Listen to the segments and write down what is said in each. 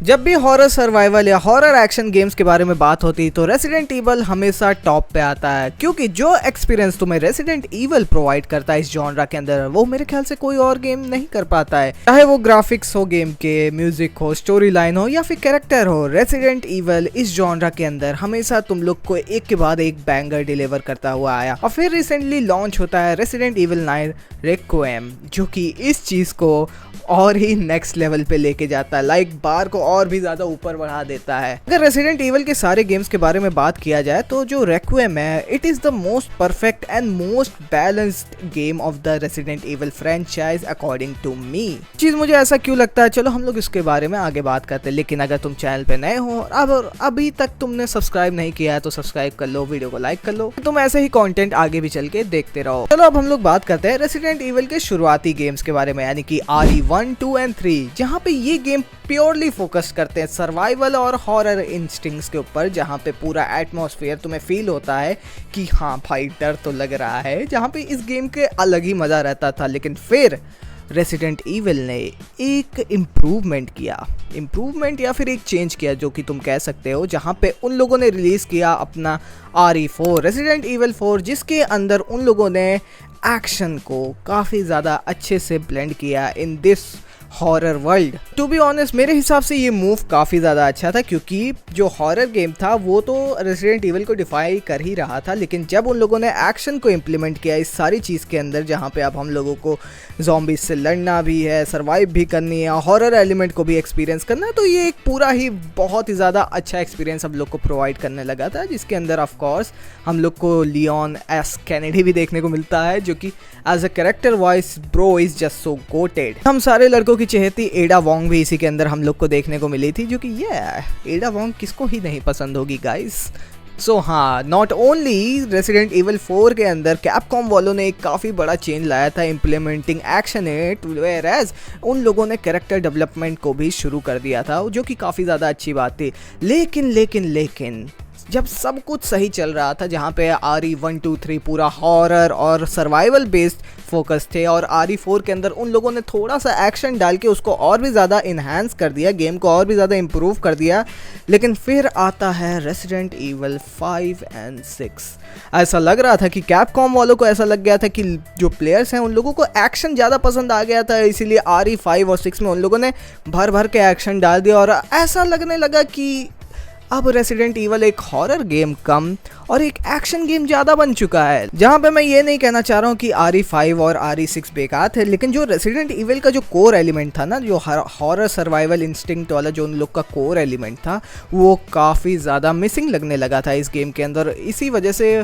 जब भी horror survival या हॉरर एक्शन गेम्स के बारे में बात होती है तो रेसिडेंट ईवल हमेशा टॉप पे आता है, क्योंकि जो एक्सपीरियंस तुम्हें रेसिडेंट ईवल प्रोवाइड करता है इस जॉनरा के अंदर वो मेरे ख्याल से कोई और गेम नहीं कर पाता है। चाहे वो ग्राफिक्स हो गेम के, म्यूजिक हो, स्टोरी लाइन हो या फिर कैरेक्टर हो, रेसिडेंट ईवल इस जॉनरा के अंदर हमेशा तुम लोग को एक के बाद एक बैंगर डिलीवर करता हुआ आया। और फिर रिसेंटली लॉन्च होता है रेसिडेंट ईवल 9 रेक्विएम, जो कि इस चीज को और ही नेक्स्ट लेवल पे लेके जाता है, लाइक बार को और भी ज्यादा ऊपर बढ़ा देता है। अगर रेसिडेंट ईवल के सारे गेम्स के बारे में बात किया जाए तो जो रेक्विएम है it is the most perfect and most balanced game of the Resident Evil franchise according to me. चीज मुझे ऐसा क्यों लगता है, चलो हम लोग इसके बारे में आगे बात करते हैं। लेकिन अगर तुम चैनल पे नए हो और अभी तक तुमने सब्सक्राइब नहीं किया है तो सब्सक्राइब कर लो, वीडियो को लाइक कर लो, तुम ऐसे ही कंटेंट आगे भी चल के देखते रहो। चलो अब हम लोग बात करते हैं रेसिडेंट ईवल के शुरुआती गेम्स के बारे में, यानी कि RE1, 2 एंड 3, जहाँ पे ये गेम प्योरली फोकस करते हैं सर्वाइवल और हॉरर इंस्टिंक्ट्स के ऊपर, जहाँ पे पूरा एटमॉस्फेयर तुम्हें फील होता है कि हाँ भाई डर तो लग रहा है, जहाँ पे इस गेम के अलग ही मजा रहता था। लेकिन फिर रेसिडेंट ईवल ने एक इम्प्रूवमेंट या फिर एक चेंज किया, जो कि तुम कह सकते हो, जहाँ पे उन लोगों ने रिलीज़ किया अपना RE4 रेसिडेंट ईवल 4, जिसके अंदर उन लोगों ने एक्शन को काफ़ी ज़्यादा अच्छे से ब्लेंड किया in this horror world. To be honest मेरे हिसाब से ये मूव काफ़ी ज़्यादा अच्छा था, क्योंकि जो हॉरर गेम था वो तो रेसिडेंट ईवल को डिफाई कर ही रहा था, लेकिन जब उन लोगों ने एक्शन को इम्प्लीमेंट किया इस सारी चीज़ के अंदर, जहाँ पे अब हम लोगों को ज़ॉम्बीज़ से लड़ना भी है, सर्वाइव भी करनी है, हॉरर एलिमेंट को भी एक्सपीरियंस करना है, तो ये एक पूरा ही बहुत ही ज़्यादा अच्छा एक्सपीरियंस हम लोग को प्रोवाइड करने लगा था, जिसके अंदर ऑफ कोर्स हम लोग को लियोन एस कैनेडी भी देखने को मिलता है, जो कि as a character voice bro is just so goated. हम सारे लड़कों की चहेती एडा वोंग भी इसी के अंदर हम लोग को देखने को मिली थी, जो कि ये एडा वोंग किसको ही नहीं पसंद होगी गाइस। सो हाँ, नॉट ओनली रेसिडेंट ईवल 4 के अंदर कैपकॉम वालों ने एक काफ़ी बड़ा चेंज लाया था implementing action it, where as उन लोगों ने कैरेक्टर डेवलपमेंट को भी शुरू कर दिया था, जो कि काफ़ी ज़्यादा अच्छी बात थी। लेकिन जब सब कुछ सही चल रहा था, जहाँ पे RE1, 2, 3 पूरा हॉरर और सर्वाइवल बेस्ड फोकस थे, और RE4 के अंदर उन लोगों ने थोड़ा सा एक्शन डाल के उसको और भी ज़्यादा इन्हांस कर दिया, गेम को और भी ज़्यादा इम्प्रूव कर दिया। लेकिन फिर आता है रेसिडेंट ईवल 5 एंड 6। ऐसा लग रहा था कि कैपकॉम वालों को ऐसा लग गया था कि जो प्लेयर्स हैं उन लोगों को एक्शन ज़्यादा पसंद आ गया था, इसीलिए RE5 और 6 में उन लोगों ने भर के एक्शन डाल दिया, और ऐसा लगने लगा कि अब रेसिडेंट ईवल एक हॉरर गेम कम और एक एक्शन गेम ज़्यादा बन चुका है। जहाँ पे मैं ये नहीं कहना चाह रहा हूँ कि RE5 और RE6 बेकार थे, लेकिन जो रेसिडेंट ईवल का जो कोर एलिमेंट था ना, जो हॉरर सर्वाइवल इंस्टिंक्ट वाला जो उन लोग का कोर एलिमेंट था, वो काफ़ी ज़्यादा मिसिंग लगने लगा था इस गेम के अंदर। इसी वजह से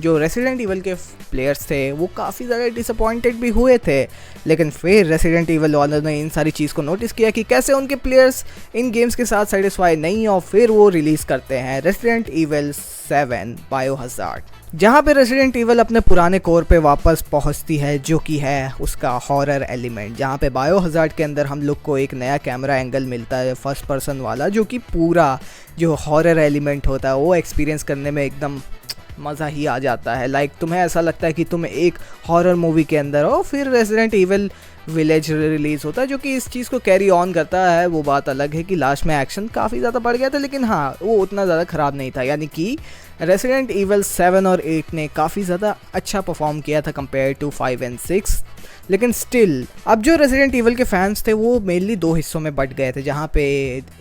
जो रेसिडेंट ईवल के प्लेयर्स थे वो काफ़ी ज़्यादा डिसअपॉइंटेड भी हुए थे। लेकिन फिर रेसिडेंट ईवल वालों ने इन सारी चीज़ को नोटिस किया कि कैसे उनके प्लेयर्स इन गेम्स के साथ सेटिस्फाई नहीं, और फिर वो रिलीज़ करते हैं रेसिडेंट ईवल 7 बायोहज़ार्ड, जहाँ पे रेसिडेंट ईवल अपने पुराने कोर पे वापस पहुँचती है, जो कि है उसका हॉरर एलिमेंट। जहाँ पे बायोहज़ार्ड के अंदर हम लोग को एक नया कैमरा एंगल मिलता है फर्स्ट पर्सन वाला, जो कि पूरा जो हॉरर एलिमेंट होता है वो एक्सपीरियंस करने में एकदम मज़ा ही आ जाता है। लाइक तुम्हें ऐसा लगता है कि तुम एक हॉरर मूवी के अंदर हो। फिर रेसिडेंट ईवल विलेज रिलीज़ होता है, जो कि इस चीज़ को कैरी ऑन करता है। वो बात अलग है कि लास्ट में एक्शन काफ़ी ज़्यादा बढ़ गया था, लेकिन हाँ वो उतना ज़्यादा ख़राब नहीं था, यानी कि रेसिडेंट ईवल 7 और 8 ने काफ़ी ज़्यादा अच्छा परफॉर्म किया था कंपेयर टू 5 एंड 6। लेकिन स्टिल अब जो रेसिडेंट ईवल के फैंस थे वो मेनली दो हिस्सों में बट गए थे, जहाँ पे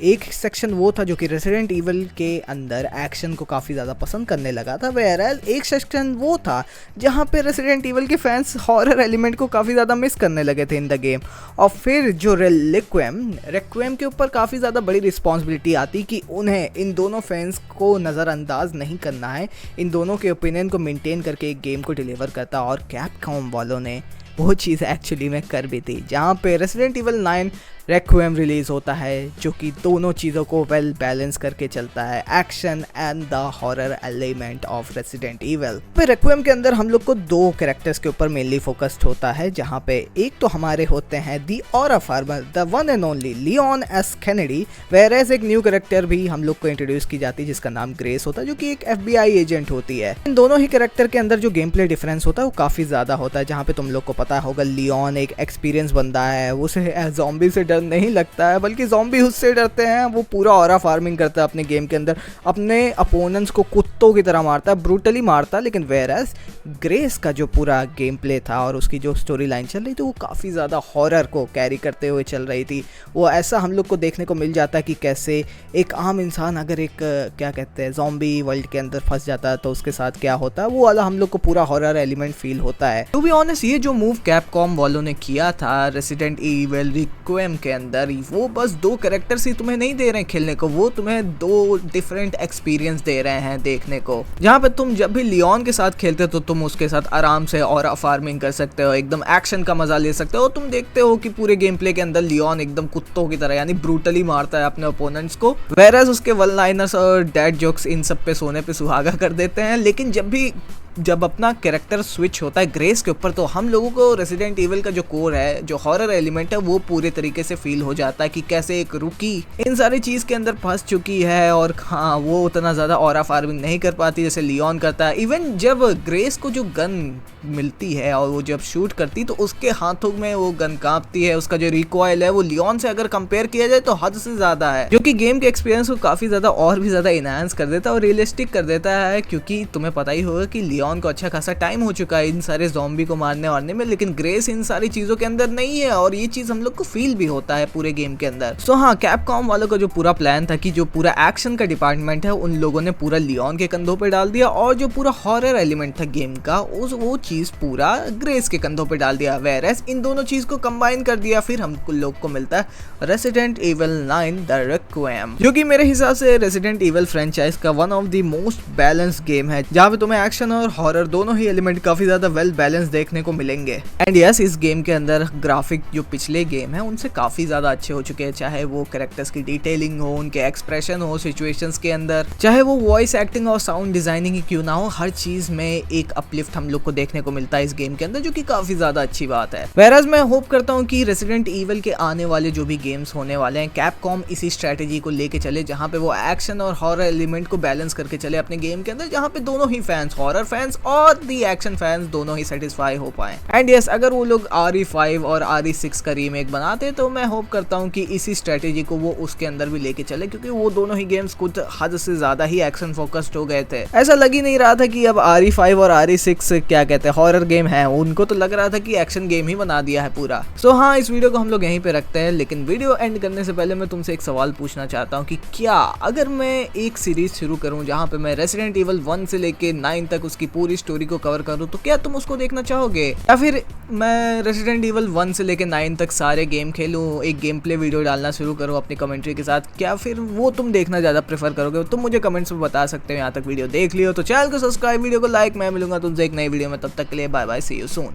एक सेक्शन वो था जो कि रेसिडेंट ईवल के अंदर एक्शन को काफ़ी ज़्यादा पसंद करने लगा था, वेयर एक सेक्शन वो था जहाँ पे रेसिडेंट ईवल के फैंस हॉरर एलिमेंट को काफ़ी ज़्यादा मिस करने लगे थे इन द गेम। और फिर जो रेक्विएम के ऊपर काफ़ी ज़्यादा बड़ी रिस्पॉन्सिबिलिटी आती कि उन्हें इन दोनों फैंस को नज़रअंदाज नहीं करना है, इन दोनों के ओपिनियन को मेंटेन करके एक गेम को डिलीवर करता, और कैपकॉम वालों ने वो चीज़ एक्चुअली में कर भी थी, जहाँ पे रेसिडेंट ईवल 9 रेक्विएम रिलीज़ होता है, जो कि दोनों चीज़ों को वेल बैलेंस करके चलता है, action and the horror element of resident evil. फिर रेक्विएम के अंदर हम लोग को दो कैरेक्टर्स के ऊपर मेनली फोकस्ड होता है, जहाँ पे एक तो हमारे होते हैं the aura farmer, the one and only Leon S Kennedy, whereas एक न्यू कैरेक्टर भी हम लोग को इंट्रोड्यूस की जाती है जिसका नाम ग्रेस होता है, जो कि एक FBI एजेंट होती है। इन दोनों ही कैरेक्टर के अंदर जो गेम प्ले डिफरेंस होता है वो काफ़ी ज़्यादा होता है, जहाँ पे तुम लोग को पता होगा लियोन एक एक्सपीरियंस बंदा है, उसे ज़ॉम्बी से डर नहीं लगता है, बल्कि ज़ॉम्बी उससे डरते हैं। वो पूरा ऑरा फार्मिंग करता है अपने गेम के अंदर, अपने अपोनेंट्स को कुत्तों की तरह मारता है, ब्रूटली मारता है। लेकिन वेयरएज ग्रेस का जो पूरा गेम प्ले था और उसकी जो स्टोरी लाइन चल रही थी वो काफ़ी ज़्यादा हॉरर को कैरी करते हुए चल रही थी। वो ऐसा हम लोग को देखने को मिल जाता है कि कैसे एक आम इंसान अगर एक क्या कहते हैं ज़ॉम्बी वर्ल्ड के अंदर फंस जाता है तो उसके साथ क्या होता है, वो वाला हम लोग को पूरा हॉरर एलिमेंट फील होता है। टू बी ऑनेस्ट, ये जो मूव कैपकॉम वालों ने किया था रेसिडेंट इविल रिक्वेम के अंदर, वो बस 2 कैरेक्टर्स ही तुम्हें नहीं दे रहे हैं खेलने को, वो तुम्हें 2 डिफरेंट एक्सपीरियंस दे रहे हैं देखने को। जहाँ पे तुम जब भी लियोन के साथ खेलते हो तो तुम उसके साथ आराम से ऑरा फार्मिंग कर सकते हो, एकदम एक्शन का मजा ले सकते हो। तुम देखते हो कि पूरे गेम प्ले के अंदर लियोन एकदम कुत्तों की तरह यानी ब्रूटली मारता है अपने ओपोनेंट्स को, वेयरएज उसके वन लाइनर्स और डैड जोक्स इन सब पे सोने पे सुहागा कर देते हैं। लेकिन जब अपना कैरेक्टर स्विच होता है ग्रेस के ऊपर तो हम लोगों को रेसिडेंट इविल का जो कोर है, जो हॉरर एलिमेंट है, वो पूरे तरीके से फील हो जाता है कि कैसे एक रुकी इन सारी चीज के अंदर फंस चुकी है और हाँ वो उतना ज्यादा ऑरा फार्मिंग नहीं कर पाती जैसे लियोन करता है। इवन जब ग्रेस को जो गन मिलती है और वो जब शूट करती तो उसके हाथों में वो गन कांपती है, उसका जो रिकॉइल है वो लियोन से अगर कंपेयर किया जाए तो हद से ज्यादा है, जो कि गेम के एक्सपीरियंस को काफी ज्यादा और भी ज्यादा इनहांस कर देता है और रियलिस्टिक कर देता है। क्योंकि तुम्हें पता ही होगा कि लियोन को अच्छा खासा टाइम हो चुका है इन सारे ज़ॉम्बी को मारने में, लेकिन ग्रेस इन सारी चीजों के अंदर नहीं है और ये चीज हम लोग को फील भी होता है पूरे गेम के अंदर। सो हाँ, कैपकॉम वालों का जो पूरा प्लान था कि जो पूरा एक्शन का डिपार्टमेंट है उन लोगों ने पूरा लियोन के कंधों पे डाल दिया और जो पूरा हॉरर एलिमेंट था गेम का वो चीज पूरा ग्रेस के कंधों पे डाल दिया। वेयरएज इन दोनों चीज को कंबाइन कर दिया, फिर हम लोग को मिलता है रेसिडेंट इविल 9 द रिक्वेम, जो कि मेरे हिसाब से रेसिडेंट इविल फ्रेंचाइज का one of the most balance game है, जहाँ पे तुम्हें एक्शन और हॉरर दोनों ही एलिमेंट काफी ज्यादा वेल बैलेंस देखने को मिलेंगे। एंड यस, इस गेम के अंदर ग्राफिक जो पिछले गेम है उनसे काफी ज्यादा अच्छे हो चुके हैं, चाहे वो कैरेक्टर्स की डिटेलिंग हो, उनके एक्सप्रेशन हो सिचुएशंस के अंदर, चाहे वो वॉइस एक्टिंग और साउंड डिजाइनिंग ही क्यों ना हो, हर चीज में एक अपलिफ्ट हम लोग को देखने को मिलता है इस गेम के अंदर, जो कि काफी ज्यादा अच्छी बात है। वेयरएज मैं होप करता हूँ कि रेसिडेंट इविल के आने वाले जो भी गेम्स होने वाले हैं कैपकॉम इसी स्ट्रेटेजी को लेके चले, जहाँ पे वो एक्शन और हॉरर एलिमेंट को बैलेंस करके चले अपने गेम के अंदर, जहाँ पे दोनों ही फैंस, हॉरर फैंस और दी एक्शन फैंस दोनों ही सेटिस्फाई हो पाए। एंड यस, अगर वो लोग RE5 और RE6 का रीमेक बनाते तो मैं होप करता हूँ कि इसी स्ट्रेटेजी को वो उसके अंदर भी लेके चले, क्योंकि वो दोनों ही गेम्स कुछ हद से ज्यादा ही एक्शन फोकस्ड हो गए थे। ऐसा लग ही नहीं रहा था कि अब RE5 और RE6 क्या कहते हैं हॉरर गेम है, उनको तो लग रहा था कि एक्शन गेम ही बना दिया है पूरा। सो हाँ, इस वीडियो को हम लोग यहीं पे रखते हैं, लेकिन वीडियो एंड करने से पहले मैं तुमसे एक सवाल पूछना चाहता हूँ कि क्या अगर मैं एक सीरीज शुरू करूँ जहाँ पे मैं रेसिडेंट इविल 1 से लेके 9 तक उसकी पूरी स्टोरी को कवर करूँ तो क्या तुम उसको देखना चाहोगे, या फिर मैं रेसिडेंट इविल 1 से लेके 9 तक सारे गेम खेलूँ, एक गेम प्ले वीडियो डालना शुरू करूँ अपनी कमेंट्री के साथ, क्या फिर वो तुम देखना ज़्यादा प्रेफर करोगे? तुम मुझे कमेंट्स में बता सकते हो। यहाँ तक वीडियो देख लियो तो चैनल को सब्सक्राइब, वीडियो को लाइक। मैं मिलूंगा तुमसे एक नई वीडियो में, तब तक के लिए bye bye, see you soon.